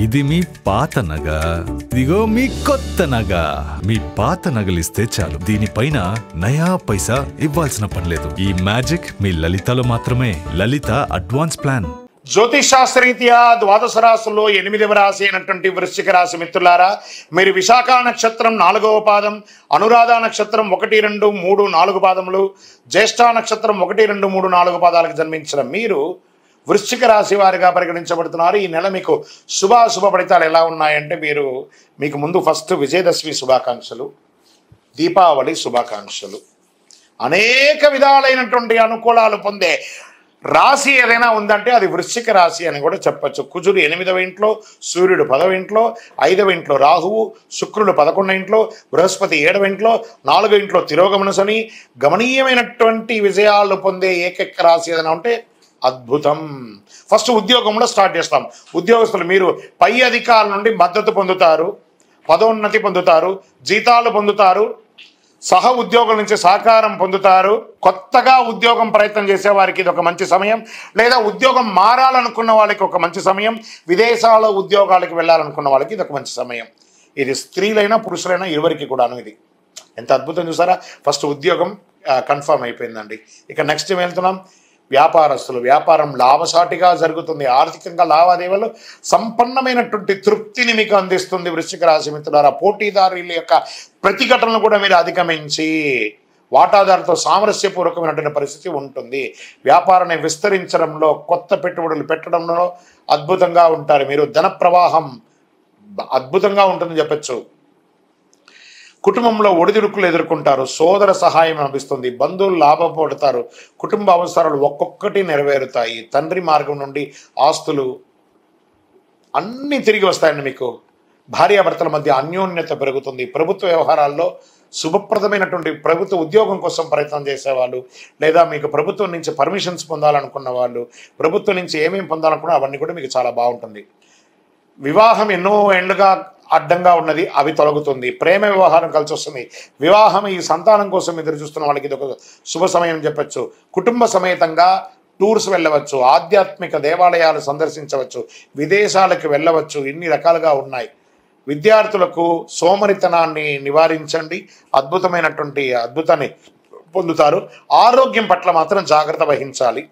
ఇది మీ పాత నగ, ఇదిగో మీ కొత్త నగ. మీ పాత నగలిస్తే చాలు, దీనిపైన నయా పైసా ఇవ్వాల్సిన పనిలేదు. ఈ మ్యాజిక్ మీ లలితలో మాత్రమే. లలిత అడ్వాన్స్ ప్లాన్. జ్యోతిషాస్త్రరీత్యా ద్వాదశ రాశుల్లో 8వ రాశి అయినటువంటి వృశ్చిక రాశి మిత్రులారా, మీరు విశాఖ నక్షత్రం 4వ పాదం, అనురాధ నక్షత్రం 1, 2, 3, 4 పాదములు, జ్యేష్ఠ నక్షత్రం 1, 2, 3, 4 పాదాలకు జన్మించిన మీరు వృశ్చిక రాశి వారిగా పరిగణించబడుతున్నారు. ఈ నెల మీకు శుభాశుభ ఫలితాలు ఎలా ఉన్నాయంటే, మీకు ముందు ఫస్ట్ విజయదశమి శుభాకాంక్షలు, దీపావళి శుభాకాంక్షలు. అనేక విధాలైనటువంటి అనుకూలాలు పొందే రాశి ఏదైనా ఉందంటే అది వృశ్చిక రాశి అని కూడా చెప్పచ్చు. కుజుడు 8వ ఇంట్లో, సూర్యుడు 10వ ఇంట్లో, 5వ ఇంట్లో రాహువు, శుక్రుడు 11వ ఇంట్లో, బృహస్పతి 7వ ఇంట్లో, 4వ ఇంట్లో తిరోగమన శని. గమనీయమైనటువంటి విజయాలు పొందే ఏకైక రాశి ఏదైనా ఉంటే అద్భుతం. ఫస్ట్ ఉద్యోగంలో స్టార్ట్ చేస్తాం. ఉద్యోగస్తులు మీరు పై అధికారుల నుండి మద్దతు పొందుతారు, పదోన్నతి పొందుతారు, జీతాలు పొందుతారు, సహ ఉద్యోగుల నుంచి సహకారం పొందుతారు. కొత్తగా ఉద్యోగం ప్రయత్నం చేసే వారికి ఇది ఒక మంచి సమయం, లేదా ఉద్యోగం మారాలనుకున్న వాళ్ళకి ఒక మంచి సమయం, విదేశాల ఉద్యోగాలకు వెళ్ళాలనుకున్న వాళ్ళకి ఇది ఒక మంచి సమయం. ఇది స్త్రీలైనా పురుషులైనా ఎవరికి కూడాను ఇది ఎంత అద్భుతం చూసారా. ఫస్ట్ ఉద్యోగం కన్ఫర్మ్ అయిపోయిందండి. ఇక నెక్స్ట్ వెళ్తున్నాం. వ్యాపారస్తులు, వ్యాపారం లాభసాటిగా జరుగుతుంది. ఆర్థికంగా లావాదేవీలు సంపన్నమైనటువంటి తృప్తిని మీకు అందిస్తుంది. వృశ్చిక రాశి మిత్రులారా, పోటీదారుల యొక్క ప్రతిఘటనలు కూడా మీరు అధిగమించి వాటాదారులతో సామరస్యపూర్వకమైనటువంటి పరిస్థితి ఉంటుంది. వ్యాపారాన్ని విస్తరించడంలో, కొత్త పెట్టుబడులు పెట్టడంలో అద్భుతంగా ఉంటారు. మీరు ధన ప్రవాహం అద్భుతంగా ఉంటుందని చెప్పచ్చు. కుటుంబంలో ఒడిదుడుకులు ఎదుర్కొంటారు, సోదర సహాయం లభిస్తుంది, బంధువులు లాభపడతారు, కుటుంబ అవసరాలు ఒక్కొక్కటి నెరవేరుతాయి. తండ్రి మార్గం నుండి ఆస్తులు అన్నీ తిరిగి వస్తాయండి. మీకు భార్యాభర్తల మధ్య అన్యోన్యత పెరుగుతుంది. ప్రభుత్వ వ్యవహారాల్లో శుభప్రదమైనటువంటి ప్రభుత్వ ఉద్యోగం కోసం ప్రయత్నం చేసేవాళ్ళు, లేదా మీకు ప్రభుత్వం నుంచి పర్మిషన్స్ పొందాలనుకున్న వాళ్ళు, ప్రభుత్వం నుంచి ఏమేమి పొందాలనుకున్నా అవన్నీ కూడా మీకు చాలా బాగుంటుంది. వివాహం ఎన్నో ఏళ్ళుగా అడ్డంగా ఉన్నది, అవి తొలగుతుంది. ప్రేమ వ్యవహారం కలిసి వస్తుంది. వివాహం ఈ సంతానం కోసం ఎదురు చూస్తున్న వాళ్ళకి ఇది ఒక శుభ సమయం చెప్పచ్చు. కుటుంబ సమేతంగా టూర్స్ వెళ్ళవచ్చు, ఆధ్యాత్మిక దేవాలయాలు సందర్శించవచ్చు, విదేశాలకు వెళ్ళవచ్చు. ఇన్ని రకాలుగా ఉన్నాయి. విద్యార్థులకు సోమరితనాన్ని నివారించండి, అద్భుతాన్ని పొందుతారు. ఆరోగ్యం పట్ల మాత్రం జాగ్రత్త వహించాలి.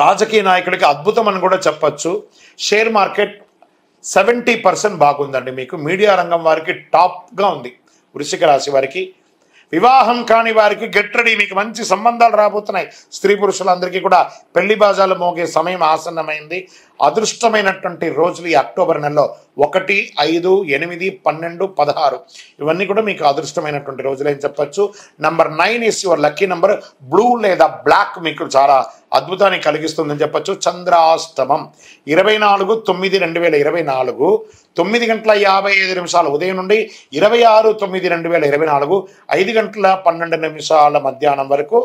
రాజకీయ నాయకుడికి అద్భుతం అని కూడా చెప్పచ్చు. షేర్ మార్కెట్ 70% బాగుందండి. మీకు మీడియా రంగం వారికి టాప్గా ఉంది. వృశ్చిక రాశి వారికి, వివాహం కాని వారికి గెట్ రెడీ, మీకు మంచి సంబంధాలు రాబోతున్నాయి. స్త్రీ పురుషులందరికీ కూడా పెళ్లి బాజాలు మోగే సమయం ఆసన్నమైంది. అదృష్టమైనటువంటి రోజులు ఈ అక్టోబర్ నెలలో 1, 5, 8, 12, 16 ఇవన్నీ కూడా మీకు అదృష్టమైనటువంటి రోజులు అని చెప్పచ్చు. Number 9 is your lucky number. Blue లేదా బ్లాక్ మీకు చాలా అద్భుతాన్ని కలిగిస్తుందని చెప్పచ్చు. చంద్రాష్టమం 24/9/2024 9:55 ఉదయం నుండి 26/9/2024 5:12 మధ్యాహ్నం వరకు,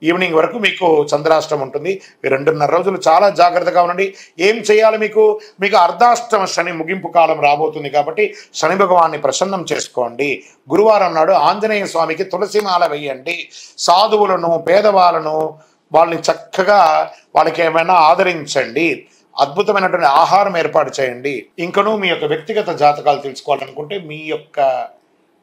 ఈవినింగ్ వరకు మీకు చంద్రాష్టమం ఉంటుంది. ఈ 2.5 రోజులు చాలా జాగ్రత్తగా ఉండండి. ఏం చేయాలి? మీకు అర్ధాష్టమ శని ముగింపు కాలం రాబోతుంది కాబట్టి శని భగవాన్ని ప్రసన్నం చేసుకోండి. గురువారం నాడు ఆంజనేయ స్వామికి తులసిమాల వేయండి. సాధువులను, పేదవాళ్ళను వాళ్ళని చక్కగా వాళ్ళకి ఏమైనా ఆదరించండి. అద్భుతమైనటువంటి ఆహారం ఏర్పాటు చేయండి. ఇంకనూ మీ యొక్క వ్యక్తిగత జాతకాలు తెలుసుకోవాలనుకుంటే మీ యొక్క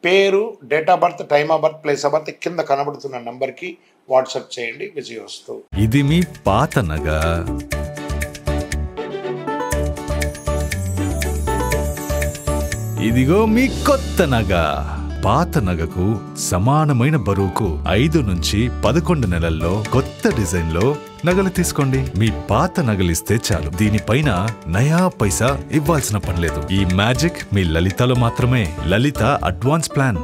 పేరు, date of birth, time of birth, place of birth కింద కనబడుతున్న నంబర్కి వాట్సాప్ చేయండి. విజయోస్తు. ఇది మీ పాత నగ, ఇదిగో మీ కొత్త నగ. పాత నగకు సమానమైన బరువుకు 5 నుంచి 11 నెలల్లో కొత్త డిజైన్ లో నగలు తీసుకోండి. మీ పాత నగలిస్తే చాలు, దీనిపైన నయా పైసా ఇవ్వాల్సిన పనిలేదు. ఈ మ్యాజిక్ మీ లలితలో మాత్రమే. లలిత అడ్వాన్స్ ప్లాన్.